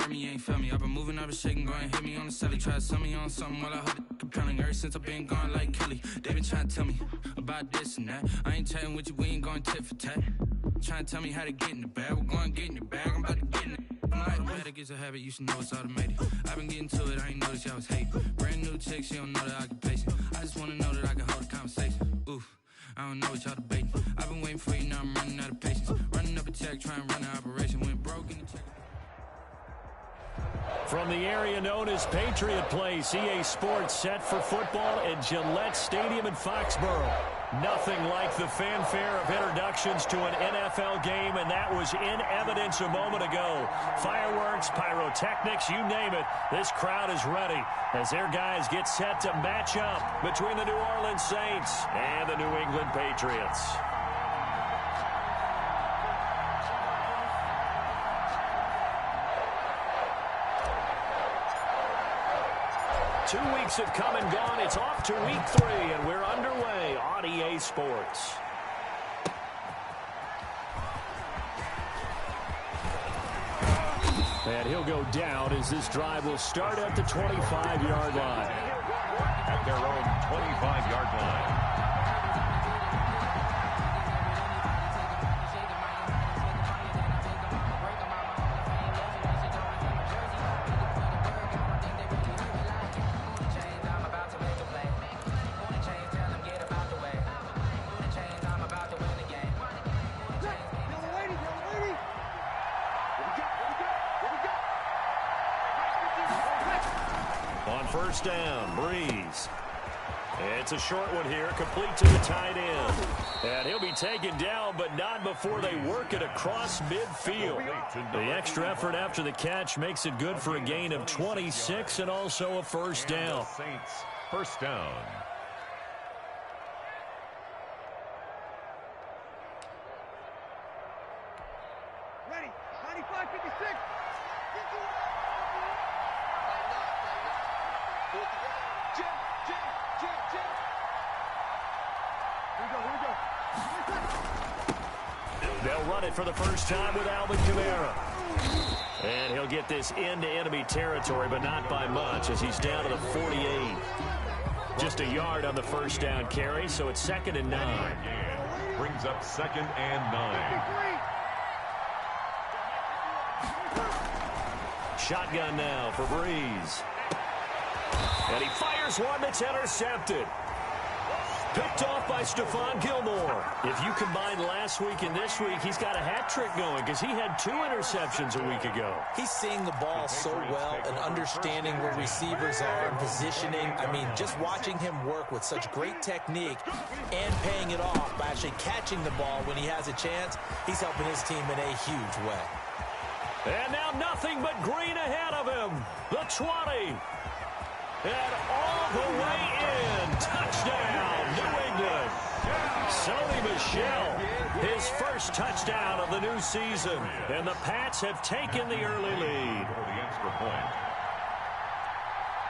heard me, you ain't feel me. I've been moving, I've been shaking, go and hit me on the celly. Try to sell me on something while I hold it compelling. Ever since I've been gone like Kelly, they been trying to tell me about this and that. I ain't chatting with you, we ain't going tit for tat. Trying to tell me how to get in the bag, we're going to get in the bag, I'm about to get in it. I'm like, automatic is a habit, you should know it's automated. I've been getting to it, I ain't noticed y'all was hating. Brand new chick, she don't know that I can pace it. I just wanna know that I can hold a conversation. Oof, I don't know what y'all debating. I've been waiting for you, now I'm running out of patience. Running up a check, trying to run an operation. Went broke in the check. From the area known as Patriot Place, EA Sports set for football at Gillette Stadium in Foxborough. Nothing like the fanfare of introductions to an NFL game, and that was in evidence a moment ago. Fireworks, pyrotechnics, you name it. This crowd is ready as their guys get set to match up between the New Orleans Saints and the New England Patriots. 2 weeks have come and gone. It's off to week 3, and we're underway on EA Sports. And he'll go down as this drive will start at the 25-yard line. At their own 25-yard line. First down, Breeze. It's a short one here, complete to the tight end. And he'll be taken down, but not before they work it across midfield. The extra effort after the catch makes it good for a gain of 26 and also a first down. Saints, first down. Ready, 95-56. They'll run it for the first time with Alvin Kamara. And he'll get this into enemy territory, but not by much as he's down to the 48. Just a yard on the first down carry, so it's 2nd and 9. Brings up 2nd and 9. Shotgun now for Breeze. And he fires one that's intercepted. Picked off by Stephon Gilmore. If you combine last week and this week, he's got a hat trick going because he had 2 interceptions a week ago. He's seeing the ball so well and understanding where receivers are and positioning. I mean, just watching him work with such great technique and paying it off by actually catching the ball when he has a chance, he's helping his team in a huge way. And now nothing but green ahead of him. The 20. And all the way in. Touchdown, New England. Sony Michel, his first touchdown of the new season. And the Pats have taken the early lead. For the extra point.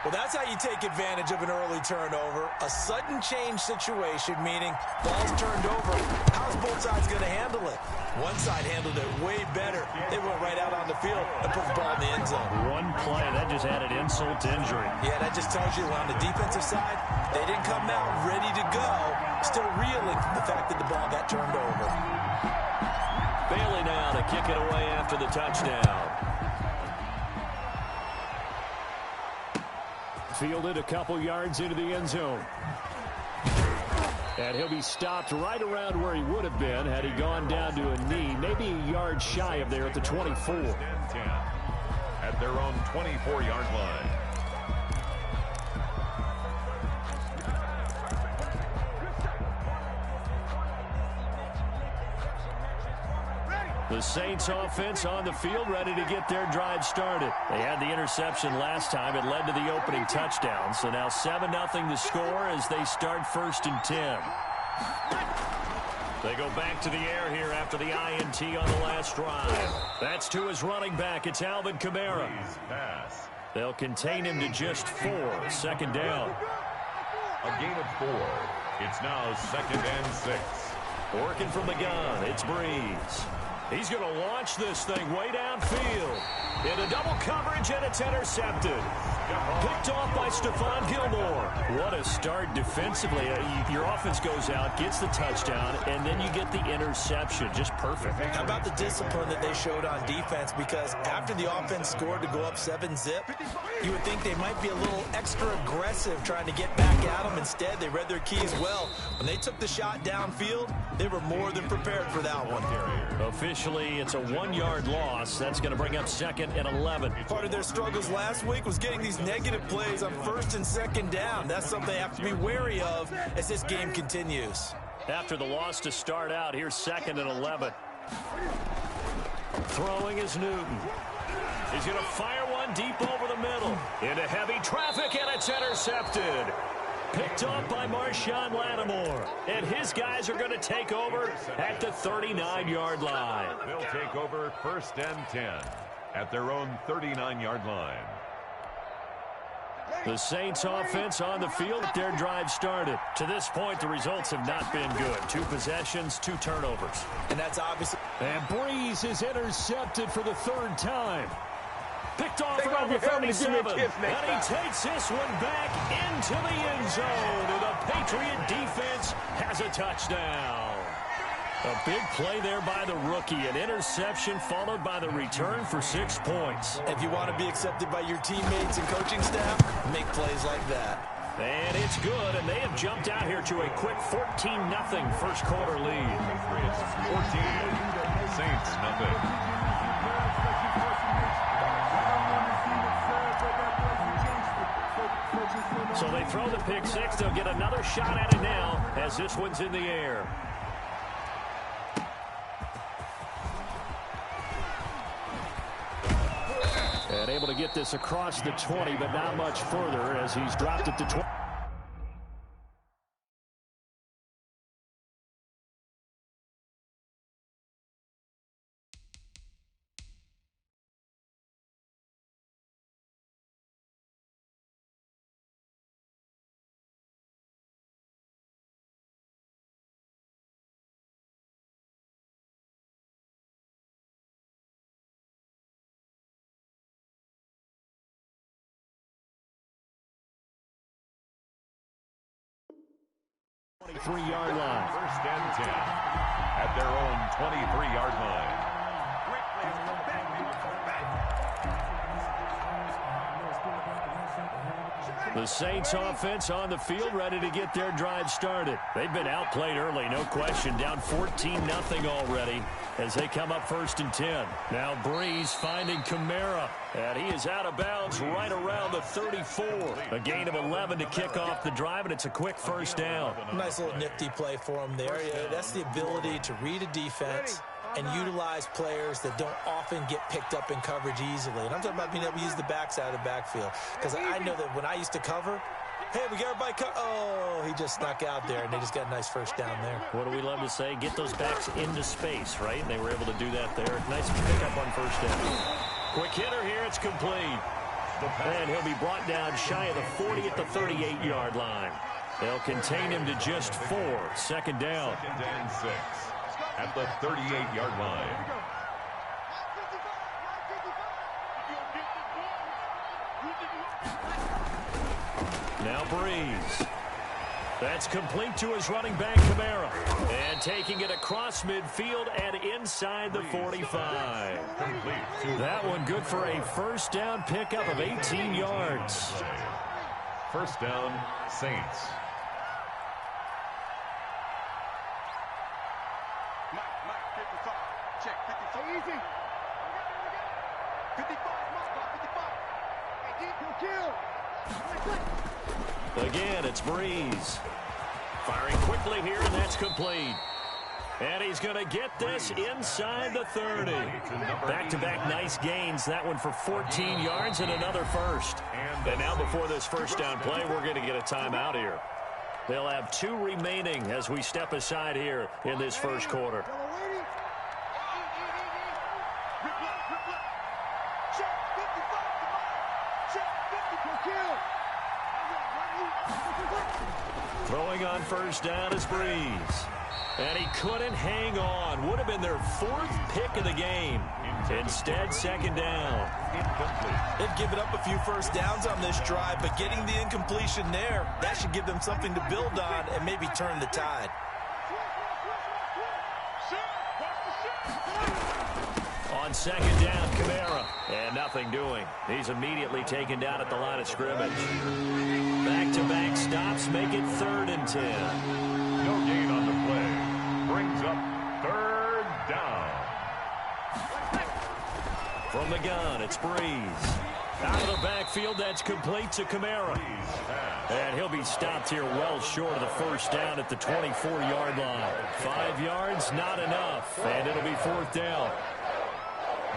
Well, that's how you take advantage of an early turnover. A sudden change situation, meaning ball's turned over. How's both sides going to handle it? One side handled it way better. They went right out on the field and put the ball in the end zone. One play, that just added insult to injury. Yeah, that just tells you on the defensive side, they didn't come out ready to go, still reeling from the fact that the ball got turned over. Bailey now to kick it away after the touchdown. Fielded a couple yards into the end zone. And he'll be stopped right around where he would have been had he gone down to a knee, maybe a yard shy of there at the 24. At their own 24-yard line. The Saints offense on the field ready to get their drive started. They had the interception last time. It led to the opening touchdown. So now 7-0 the score as they start 1st and 10. They go back to the air here after the INT on the last drive. That's to his running back. It's Alvin Kamara. They'll contain him to just 4. 2nd down. A gain of 4. It's now 2nd and 6. Working from the gun, it's Breeze. He's going to launch this thing way downfield. Into double coverage, and it's intercepted. Picked off by Stephon Gilmore. What a start defensively. Your offense goes out, gets the touchdown, and then you get the interception. Just perfect. How about the discipline that they showed on defense? Because after the offense scored to go up 7-zip, you would think they might be a little extra aggressive trying to get back at them. Instead, they read their keys well. When they took the shot downfield, they were more than prepared for that one. Officially, it's a 1-yard loss. That's going to bring up 2nd and 11. Part of their struggles last week was getting these negative plays on 1st and 2nd down. That's something they have to be wary of as this game continues. After the loss to start out, here's 2nd and 11. Throwing is Newton. He's going to fire one deep over the middle. Into heavy traffic, and it's intercepted. Picked off by Marshawn Lattimore. And his guys are going to take over at the 39-yard line. They'll take over 1st and 10 at their own 39-yard line. The Saints offense on the field. Their drive started. To this point, the results have not been good. 2 possessions, 2 turnovers. And that's obviously... And Breeze is intercepted for the 3rd time. Picked off around the 37. And he takes this one back into the end zone. And the Patriot defense has a touchdown. A big play there by the rookie. An interception followed by the return for 6 points. If you want to be accepted by your teammates and coaching staff, make plays like that. And it's good, and they have jumped out here to a quick 14-0 first quarter lead. 14, Saints nothing. So they throw the pick 6. They'll get another shot at it now as this one's in the air. And able to get this across the 20, but not much further as he's dropped it to 20. Yard line. 1st and 10 at their own 23-yard line. The Saints offense on the field ready to get their drive started. They've been outplayed early, no question. Down 14-0 already as they come up 1st and 10. Now Breeze finding Kamara. And he is out of bounds right around the 34. A gain of 11 to kick off the drive, and it's a quick 1st down. Nice little nifty play for him there. That's the ability to read a defense and utilize players that don't often get picked up in coverage easily. And I'm talking about being able to use the backside of the backfield. Because I know that when I used to cover, hey, we got everybody oh, he just snuck out there, and they just got a nice 1st down there. What do we love to say? Get those backs into space, right? And they were able to do that there. Nice pickup on 1st down. Quick hitter here. It's complete. And he'll be brought down shy of the 40 at the 38-yard line. They'll contain him to just 4. 2nd down. 2nd and 6 at the 38-yard line. Now Breeze. That's complete to his running back, Kamara. And taking it across midfield and inside the 45. That one good for a 1st down pickup of 18 yards. 1st down, Saints. Check 55. Easy. 55. 55. Again, it's Breeze. Firing quickly here, and that's complete. And he's going to get this inside the 30. Back-to-back nice gains. That one for 14 yards and another 1st. And now before this 1st down play, we're going to get a timeout here. They'll have 2 remaining as we step aside here in this 1st quarter. Throwing on 1st down is Breeze. And he couldn't hang on. Would have been their 4th pick of the game. Instead, second down. They've given up a few first downs on this drive, but getting the incompletion there, that should give them something to build on and maybe turn the tide. On second down, Kamara. And nothing doing. He's immediately taken down at the line of scrimmage. Back-to-back stops make it 3rd and 10. No gain on the play. Brings up 3rd down. From the gun, it's Breeze. Out of the backfield, that's complete to Kamara. And he'll be stopped here well short of the first down at the 24-yard line. 5 yards, not enough. And it'll be 4th down.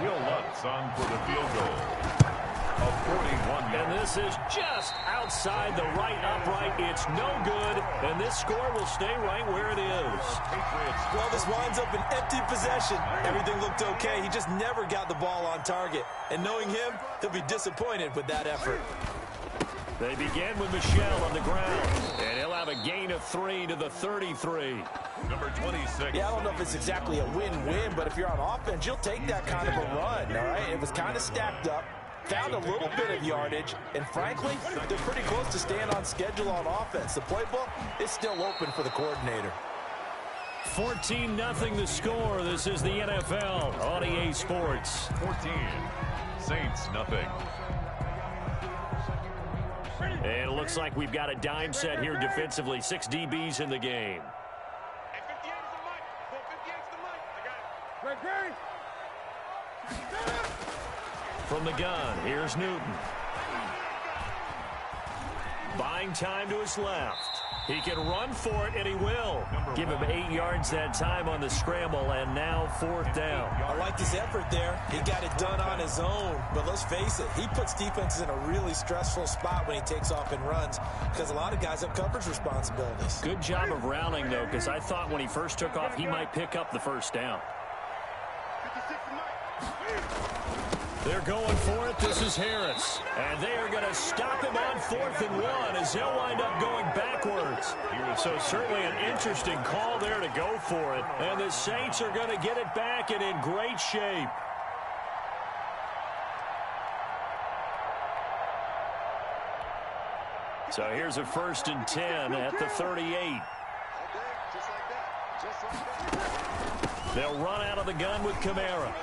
Will Lutz on for the field goal. A 41. And this is just outside the right upright. It's no good, and this score will stay right where it is. Well, this winds up an empty possession. Everything looked okay. He just never got the ball on target. And knowing him, he'll be disappointed with that effort. They begin with Michel on the ground, and he'll have a gain of 3 to the 33. Number 26. Yeah, I don't know if it's exactly a win-win, but if you're on offense, you'll take that kind of a run, all right? It was kind of stacked up, found a little bit of yardage, and frankly, they're pretty close to staying on schedule on offense. The playbook is still open for the coordinator. 14-0 the score. This is the NFL on EA Sports. 14. Saints, nothing. And it looks like we've got a dime set here defensively. 6 DBs in the game. From the gun, here's Newton. Buying time to his left. He can run for it, and he will. Give him 8 yards that time on the scramble, and now 4th down. I like his effort there. He got it done on his own. But let's face it, he puts defenses in a really stressful spot when he takes off and runs because a lot of guys have coverage responsibilities. Good job of rounding, though, because I thought when he first took off, he might pick up the first down. They're going for it. This is Harris. And they are going to stop him on 4th and 1 as they'll wind up going backwards. So certainly an interesting call there to go for it. And the Saints are going to get it back and in great shape. So here's a 1st and 10 at the 38. They'll run out of the gun with Kamara.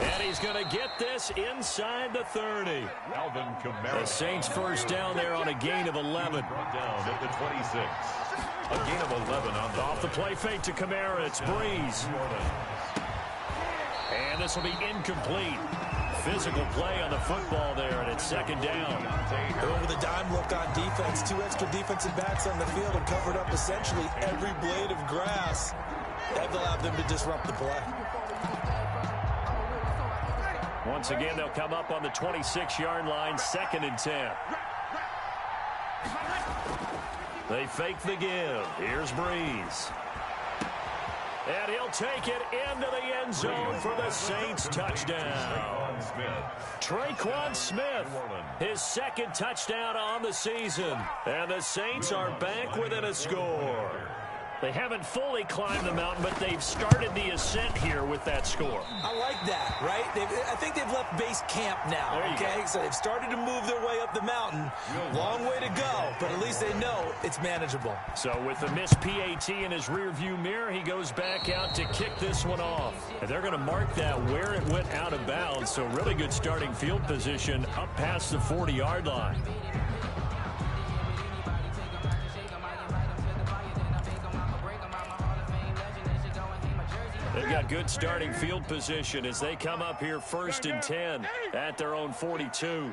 And he's going to get this inside the 30. Alvin Kamara. The Saints first down there on a gain of 11. Brought down at the 26. A gain of 11 on the Off the play fake to Kamara. It's Breeze. And this will be incomplete. Physical play on the football there, and it's 2nd down. Over the dime look on defense. 2 extra defensive backs on the field and covered up essentially every blade of grass. That allowed them to disrupt the play. Once again, they'll come up on the 26-yard line, 2nd and 10. They fake the give. Here's Breeze. And he'll take it into the end zone for the Saints touchdown. Traquan Smith, his 2nd touchdown on the season. And the Saints are back within a score. They haven't fully climbed the mountain, but they've started the ascent here with that score. I like that, right? I think they've left base camp now, okay? So they've started to move their way up the mountain. Long way to go, but at least they know it's manageable. So with the missed PAT in his rearview mirror, he goes back out to kick this one off. And they're going to mark that where it went out of bounds. So really good starting field position up past the 40-yard line. They've got good starting field position as they come up here 1st and 10 at their own 42.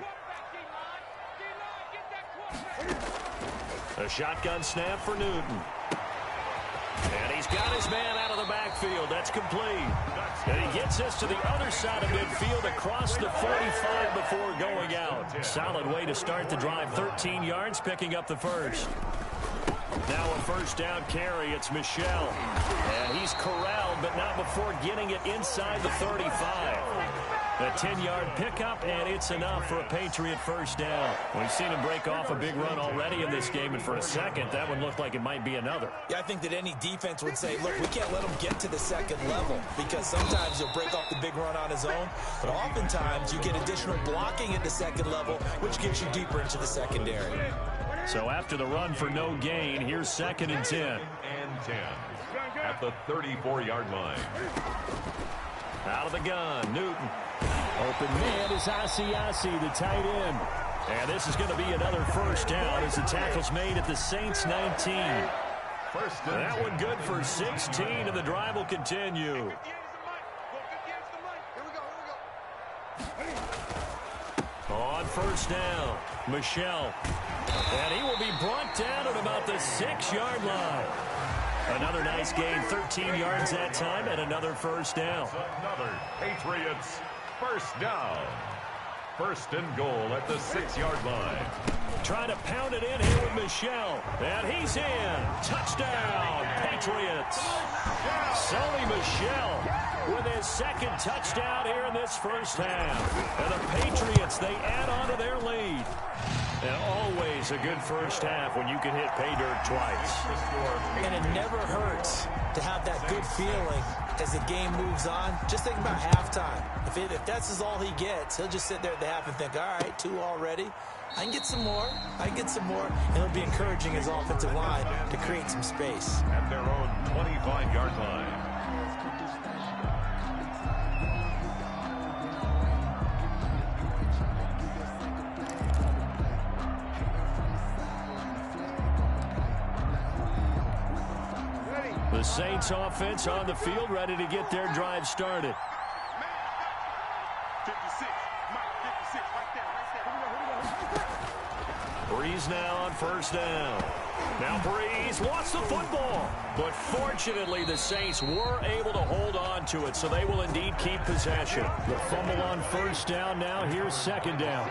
A shotgun snap for Newton. And he's got his man out of the backfield. That's complete. And he gets this to the other side of midfield across the 45 before going out. Solid way to start the drive. 13 yards, picking up the first. Now a 1st down carry. It's Michel. And he's corralled, but not before getting it inside the 35. A 10-yard pickup, and it's enough for a Patriot first down. We've seen him break off a big run already in this game, and for a second, that one looked like it might be another. Yeah, I think that any defense would say, look, we can't let him get to the second level because sometimes he'll break off the big run on his own, but oftentimes you get additional blocking at the second level, which gets you deeper into the secondary. So after the run for no gain, here's 2nd and 10. And 10 at the 34-yard line. Out of the gun, Newton. Open man is Asiasi, the tight end. And this is going to be another first down as the tackle's made at the Saints 19. That one good for 16, and the drive will continue. On first down, Michel. And he will be brought down at about the 6-yard line. Another nice gain, 13 yards that time, and another first down. Another Patriots first down. 1st and goal at the 6-yard line. Trying to pound it in here with Michel. And he's in. Touchdown, Patriots. Sony Michel with his 2nd touchdown here in this first half. And the Patriots, they add on to their lead. And always a good first half when you can hit pay dirt twice. And it never hurts to have that good feeling as the game moves on. Just think about halftime. If that's all he gets, he'll just sit there at the half and think, all right, 2 already. I can get some more. I can get some more. And he'll be encouraging his offensive line to create some space. At their own 25-yard line. The Saints offense on the field, ready to get their drive started. 56, Mike, 56, right there. Breeze now on first down. Now Breeze wants the football. But fortunately, the Saints were able to hold on to it, so they will indeed keep possession. The fumble on first down now. Here's 2nd down.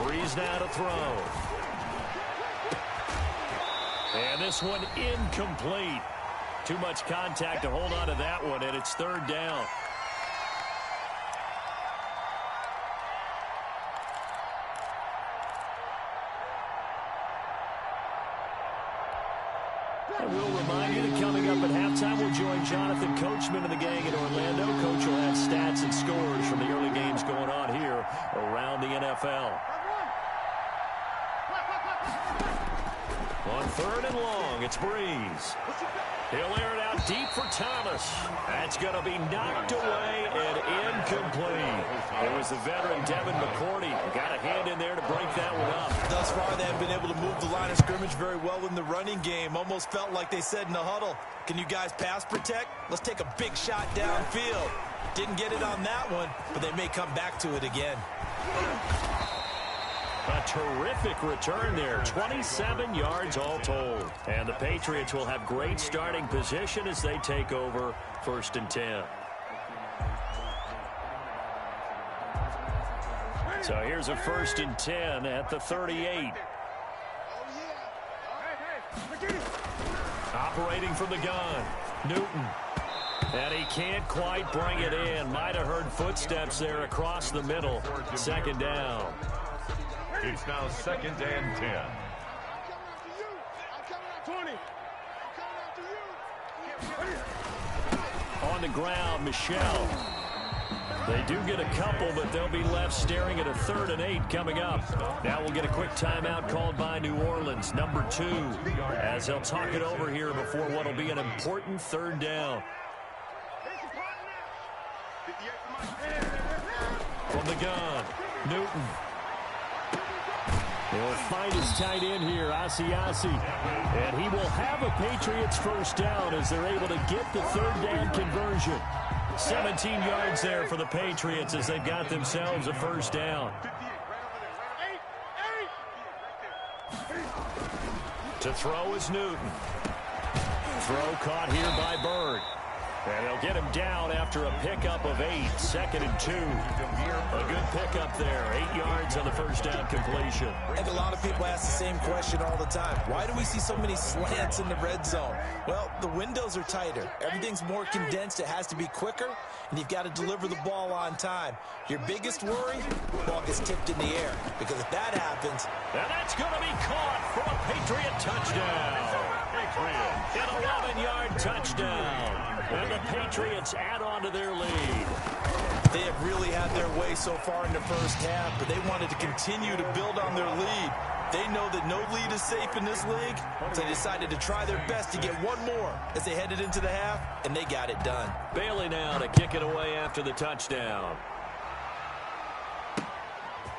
Breeze now to throw. And this one incomplete. Too much contact to hold on to that one, and it's 3rd down. And we'll remind you that coming up at halftime, we'll join Jonathan Coachman and the gang in Orlando. Coach will have stats and scores from the early games going on here around the NFL. On 3rd and long, it's Breeze. He'll air it out deep for Thomas. That's going to be knocked away and incomplete. It was the veteran Devin McCourty. Got a hand in there to break that one up. Thus far, they haven't been able to move the line of scrimmage very well in the running game. Almost felt like they said in the huddle, can you guys pass protect? Let's take a big shot downfield. Didn't get it on that one, but they may come back to it again. A terrific return there, 27 yards all told. And the Patriots will have great starting position as they take over 1st and 10. So here's a 1st and 10 at the 38. Operating from the gun, Newton. And he can't quite bring it in. Might have heard footsteps there across the middle. 2nd down. It's now 2nd and 10. On the ground, Michel. They do get a couple, but they'll be left staring at a 3rd and 8 coming up. Now we'll get a quick timeout called by New Orleans, number 2, as they'll talk it over here before what will be an important 3rd down. From the gun, Newton. He'll find his tight end here, Asiasi. And he will have a Patriots first down as they're able to get the 3rd down conversion. 17 yards there for the Patriots as they've got themselves a first down. To throw is Newton. Throw caught here by Bird. And they'll get him down after a pickup of 8, 2nd and 2. A good pickup there, 8 yards on the first down completion. And a lot of people ask the same question all the time. Why do we see so many slants in the red zone? Well, the windows are tighter. Everything's more condensed. It has to be quicker, and you've got to deliver the ball on time. Your biggest worry, the ball gets tipped in the air, because if that happens... And that's going to be caught for a Patriot touchdown. An 11-yard touchdown. And the Patriots add on to their lead. They have really had their way so far in the first half, but they wanted to continue to build on their lead. They know that no lead is safe in this league, so they decided to try their best to get one more as they headed into the half, and they got it done. Bailey now to kick it away after the touchdown.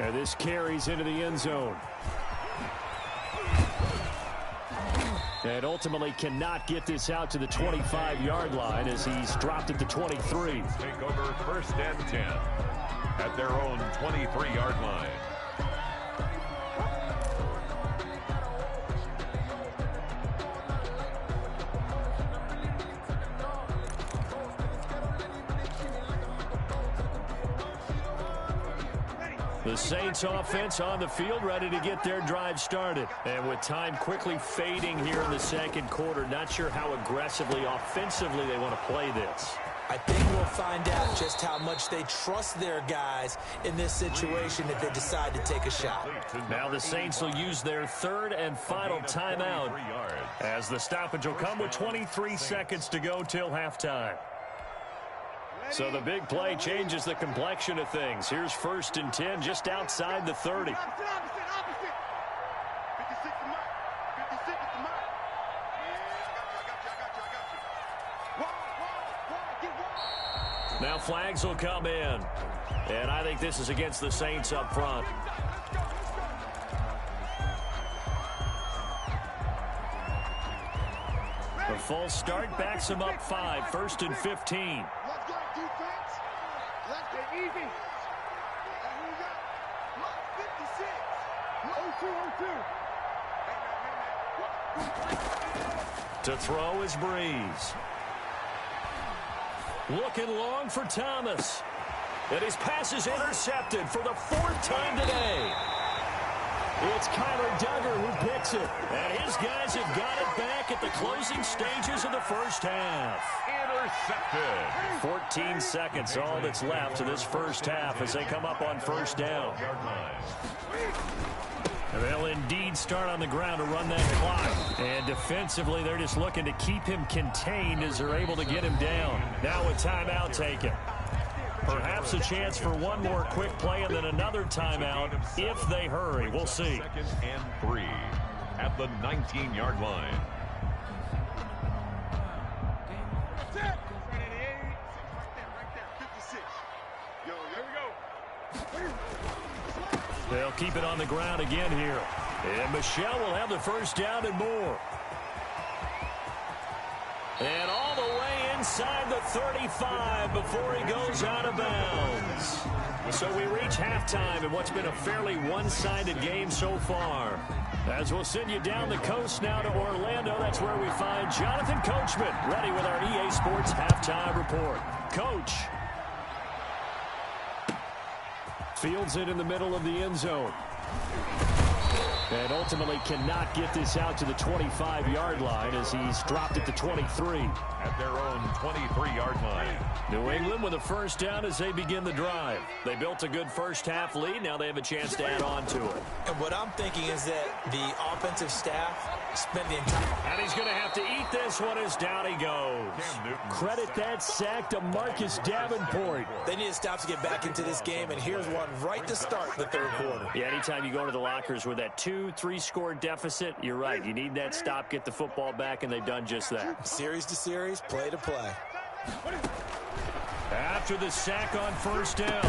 And this carries into the end zone. And ultimately cannot get this out to the 25-yard line as he's dropped it to 23. Take over 1st and 10 at their own 23-yard line. The Saints offense on the field, ready to get their drive started. And with time quickly fading here in the second quarter, not sure how aggressively, offensively they want to play this. I think we'll find out just how much they trust their guys in this situation if they decide to take a shot. Now the Saints will use their 3rd and final timeout as the stoppage will come with 23 seconds to go till halftime. So the big play changes the complexion of things. Here's 1st and 10 just outside the 30. Now flags will come in. And I think this is against the Saints up front. The false start backs him up 5, 1st and 15. To throw is Breeze. Looking long for Thomas. And his pass is intercepted for the 4th time today. It's Kyler Duggar who picks it. And his guys have got it back at the closing stages of the first half. Intercepted. 14 seconds, all that's left to this first half as they come up on 1st down. They'll indeed start on the ground to run that clock. And defensively, they're just looking to keep him contained as they're able to get him down. Now a timeout taken. Perhaps a chance for one more quick play and then another timeout if they hurry. We'll see. 2nd and 3 at the 19-yard line. They'll keep it on the ground again here. And Michel will have the 1st down and more. And all the way inside the 35 before he goes out of bounds. So we reach halftime in what's been a fairly one-sided game so far. As we'll send you down the coast now to Orlando, that's where we find Jonathan Coachman, ready with our EA Sports Halftime Report. Coach. Fields it in the middle of the end zone. And ultimately cannot get this out to the 25-yard line as he's dropped it to 23. At their own 23-yard line. New England with a 1st down as they begin the drive. They built a good first half lead. Now they have a chance to add on to it. And what I'm thinking is that the offensive staff spent the entire... And he's going to have to eat this one as down he goes. Credit that sack to Marcus Davenport. They need to stop to get back into this game, and here's one right to start the 3rd quarter. Yeah, anytime you go to the lockers with that 2-3 score deficit, you're right. You need that stop, get the football back, and they've done just that. Series to series, play to play. After the sack on 1st down,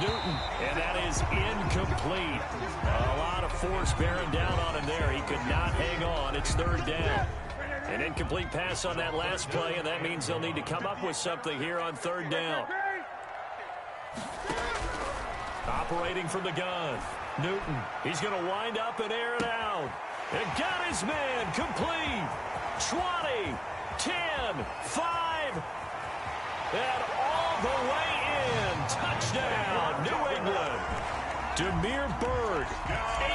Newton, and that is incomplete. A lot of force bearing down on him there. He could not hang on. It's 3rd down. An incomplete pass on that last play, and that means they'll need to come up with something here on 3rd down. Operating from the gun, Newton. He's going to wind up and air it out. And got his man complete. 20, 10, 5. And all the way in. Touchdown, New England. Damiere Byrd,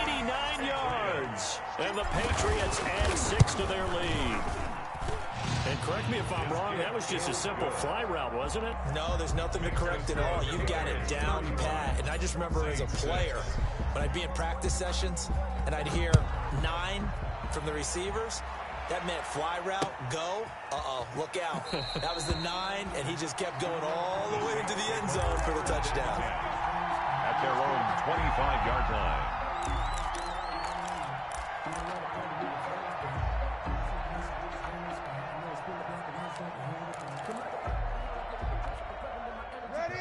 89 yards. And the Patriots add 6 to their lead. And correct me if I'm wrong, that was just a simple fly route, wasn't it? No, there's nothing to correct at all. You got it down pat. And I just remember as a player, when I'd be in practice sessions and I'd hear 9 from the receivers, that meant fly route, go. Uh-oh, look out. That was the 9, and he just kept going all the way into the end zone for the touchdown. At their own 25-yard line.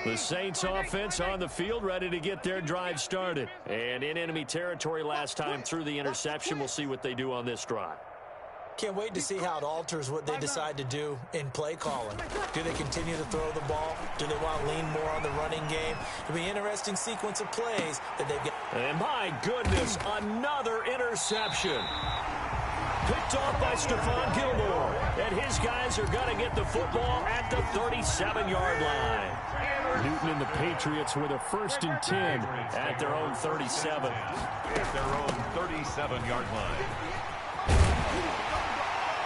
The Saints offense on the field, ready to get their drive started. And in enemy territory last time through the interception. We'll see what they do on this drive. Can't wait to see how it alters what they decide to do in play calling. Do they continue to throw the ball? Do they want to lean more on the running game? It'll be an interesting sequence of plays that they've got. And my goodness, another interception. Picked off by Stephon Gilmore. And his guys are going to get the football at the 37-yard line. Newton and the Patriots with a 1st and 10 at their own 37. At their own 37-yard line.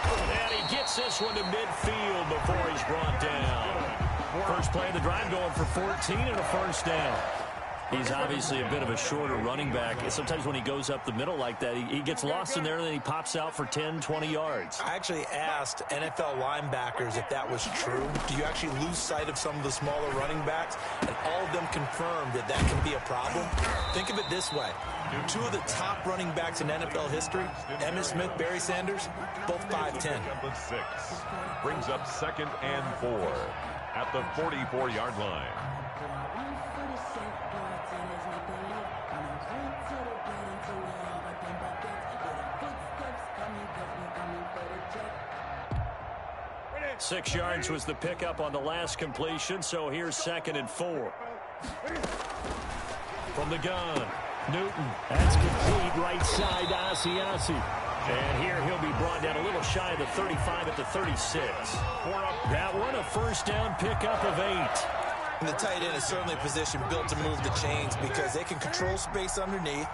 And he gets this one to midfield before he's brought down. First play of the drive going for 14 and a 1st down. He's obviously a bit of a shorter running back. Sometimes when he goes up the middle like that, he gets lost in there and then he pops out for 10, 20 yards. I actually asked NFL linebackers if that was true. Do you actually lose sight of some of the smaller running backs? And all of them confirmed that that can be a problem. Think of it this way. 2 of the top running backs in NFL history, Emmitt Smith, Barry Sanders, both 5'10". Brings up 2nd and 4 at the 44-yard line. Six yards was the pickup on the last completion, so here's 2nd and 4. From the gun, Newton. That's complete right side to Asiasi. And here he'll be brought down a little shy of the 35 at the 36. That one, a 1st down pickup of 8. And the tight end is certainly a position built to move the chains because they can control space underneath.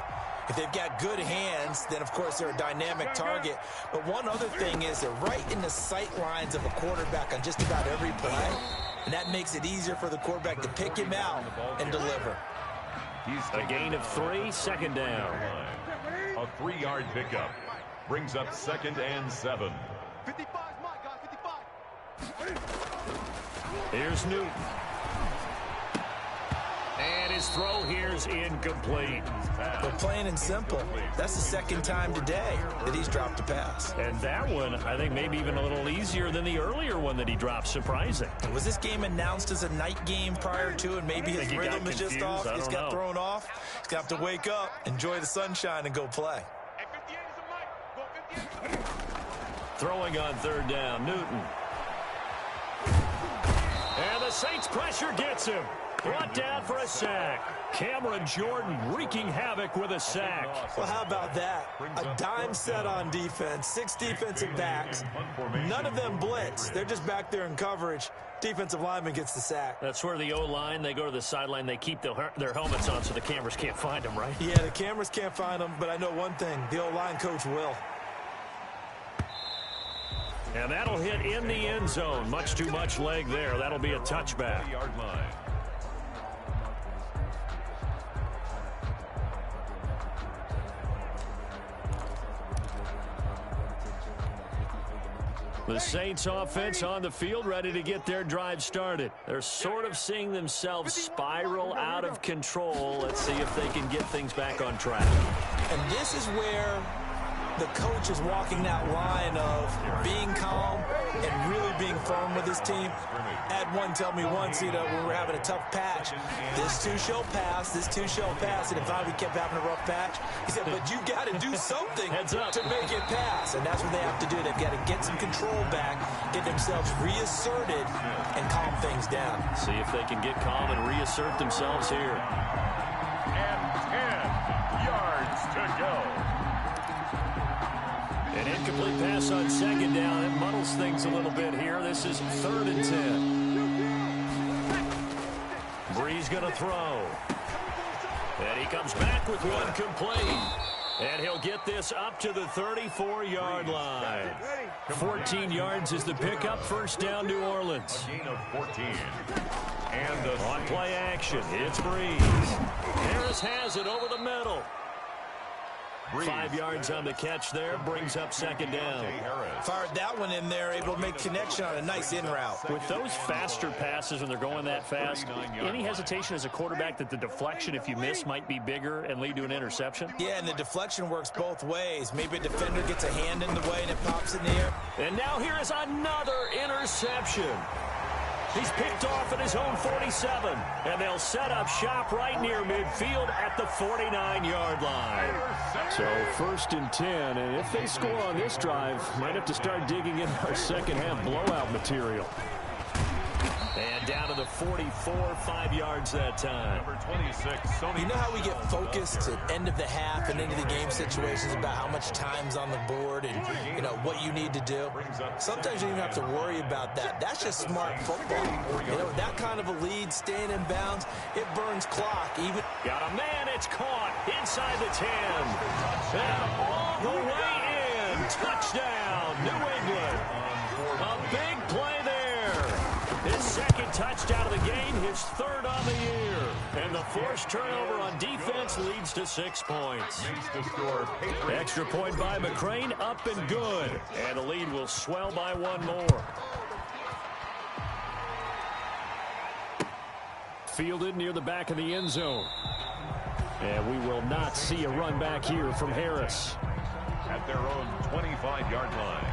If they've got good hands, then, of course, they're a dynamic target. But one other thing is they're right in the sight lines of a quarterback on just about every play. And that makes it easier for the quarterback to pick him out and deliver. A gain of 3, 2nd down. A 3-yard pickup. Brings up 2nd and 7. 55 is my guy, 55. Here's Newton. And his throw here's incomplete. But plain and simple, that's the 2nd time today that he's dropped a pass. And that one, I think, maybe even a little easier than the earlier one that he dropped. Surprising. Was this game announced as a night game prior to, and maybe his rhythm is just off? He's got thrown off. He's going to have to wake up, enjoy the sunshine, and go play. Throwing on 3rd down, Newton. And the Saints pressure gets him. Brought down for a sack. Cameron Jordan wreaking havoc with a sack. Well, how about that? A dime set on defense, 6 defensive backs. None of them blitz. They're just back there in coverage. Defensive lineman gets the sack. That's where the O-line, they go to the sideline, they keep their helmets on so the cameras can't find them, right? Yeah, the cameras can't find them, but I know one thing. The O-line coach will. And that'll hit in the end zone. Much too much leg there. That'll be a touchback. 3-yard line. The Saints offense on the field, ready to get their drive started. They're sort of seeing themselves spiral out of control. Let's see if they can get things back on track. And this is where the coach is walking that line of being calm and really being firm with his team. Had one tell me once, when we're having a tough patch, this too shall pass, this too shall pass. And if we kept having a rough patch, he said, but you got to do something to make it pass. And that's what they have to do. They've got to get some control back, get themselves reasserted, and calm things down. See if they can get calm and reassert themselves here. And 10 yards to go. An incomplete pass on 2nd down. It muddles things a little bit here. This is 3rd and 10. going to throw. And he comes back with one complete. And he'll get this up to the 34-yard line. 14 yards is the pickup. First down, New Orleans. A gain of 14. And on play action, it's Breeze. Harris has it over the middle. 5 yards on the catch there, brings up second down. Fired that one in there, able to make connection on a nice in route. With those faster passes when they're going that fast, any hesitation as a quarterback that the deflection, if you miss, might be bigger and lead to an interception? Yeah, and the deflection works both ways. Maybe a defender gets a hand in the way and it pops in the air. And now here is another interception. He's picked off at his own 47, and they'll set up shop right near midfield at the 49-yard line. So 1st and 10, and if they score on this drive, might have to start digging in our second-half blowout material. And down to the 44, 5 yards that time. Number 26, Sony. You know how we get focused at end of the half and into the game situations about how much time's on the board and, you know, what you need to do? Sometimes you don't even have to worry about that. That's just smart football. You know, that kind of a lead, staying in bounds, it burns clock. Even got a man, it's caught inside the 10. And all the way in. Touchdown, New England. A big play there. His second touchdown of the game, his 3rd on the year. And the forced turnover on defense leads to 6 points. Extra point by McCrane, up and good. And the lead will swell by 1 more. Fielded near the back of the end zone. And we will not see a run back here from Harris. At their own 25-yard line.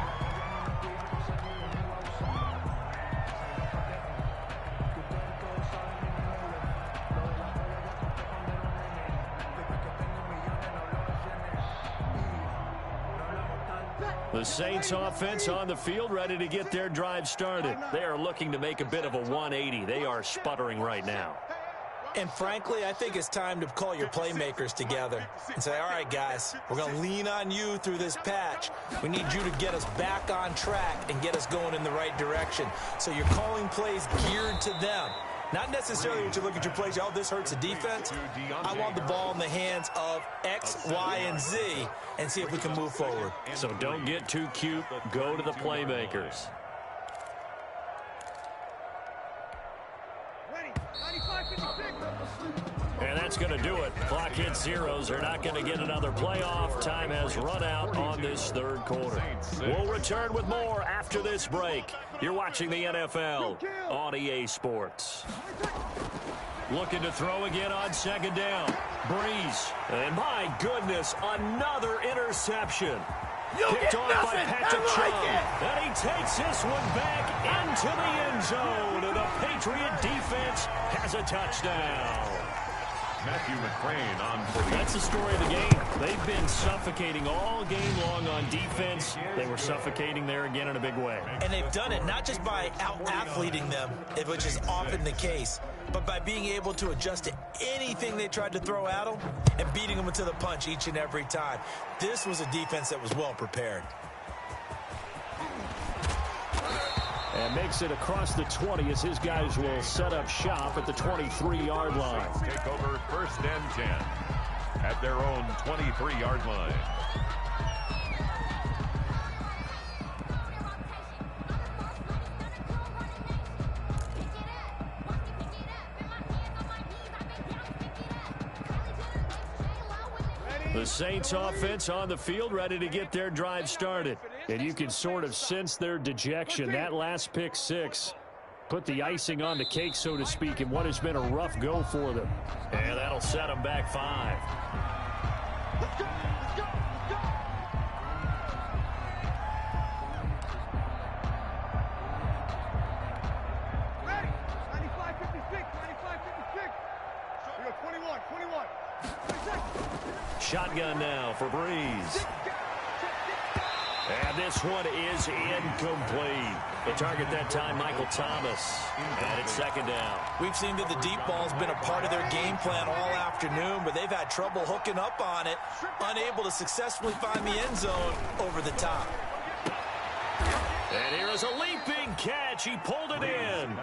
The Saints offense on the field, ready to get their drive started. They are looking to make a bit of a 180. They are sputtering right now. And frankly, I think it's time to call your playmakers together and say, all right, guys, we're going to lean on you through this patch. We need you to get us back on track and get us going in the right direction. So you're calling plays geared to them. Not necessarily what you look at your plays, oh, this hurts the defense. I want the ball in the hands of X, Y, and Z and see if we can move forward. So don't get too cute. Go to the playmakers. And that's going to do it. Clock hits zeros. They're not going to get another playoff. Time has run out on this 3rd quarter. We'll return with more after this break. You're watching the NFL on EA Sports. Looking to throw again on 2nd down. Breeze. And my goodness, another interception. Picked off by Patrick Chung. And he takes this one back into the end zone. And the Patriot defense has a touchdown. Matthew McCrane on for the... That's the story of the game. They've been suffocating all game long on defense. They were suffocating there again in a big way. And they've done it not just by out-athleting them, which is often the case, but by being able to adjust to anything they tried to throw at them and beating them into the punch each and every time. This was a defense that was well prepared. And makes it across the 20 as his guys will set up shop at the 23-yard line. Take over 1st and 10 at their own 23-yard line. The Saints offense on the field, ready to get their drive started. And you can sort of sense their dejection. That last pick 6 put the icing on the cake, so to speak, in what has been a rough go for them. And that'll set them back 5. Let's go, let's go, let's go. Ready? 95-56, 95-56. We got 21, 21. 26. Shotgun now for Breeze. And this one is incomplete. The target that time, Michael Thomas. And it's 2nd down. We've seen that the deep ball's been a part of their game plan all afternoon, but they've had trouble hooking up on it, unable to successfully find the end zone over the top. And here is a leaping catch. He pulled it in.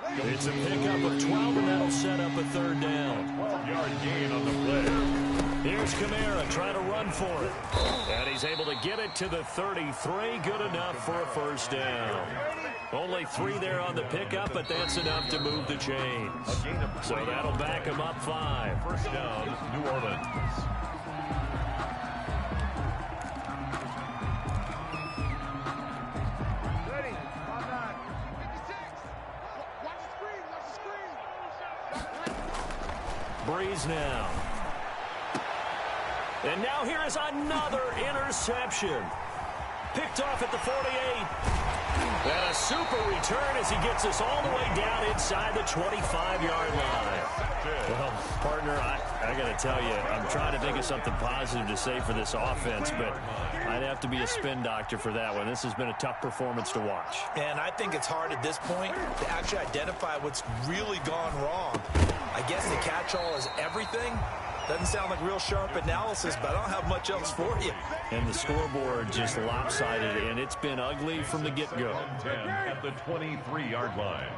It's a pickup of 12, and that'll set up a third down. 12-yard gain on the play. Here's Kamara trying to run for it. And he's able to get it to the 33. Good enough for a first down. Only 3 there on the pickup, but that's enough to move the chains. So that'll back him up 5. First down, New Orleans. Ready. 5-9. 56. Watch the screen. Watch the screen. Breeze now. And now here is another interception. Picked off at the 48. And a super return as he gets us all the way down inside the 25-yard line. Well, partner, I got to tell you, I'm trying to think of something positive to say for this offense, but I'd have to be a spin doctor for that one. This has been a tough performance to watch. And I think it's hard at this point to actually identify what's really gone wrong. I guess the catch-all is everything. Doesn't sound like real sharp analysis, but I don't have much else for you. And the scoreboard just lopsided, and it's been ugly from the get-go. 10 at the 23-yard line.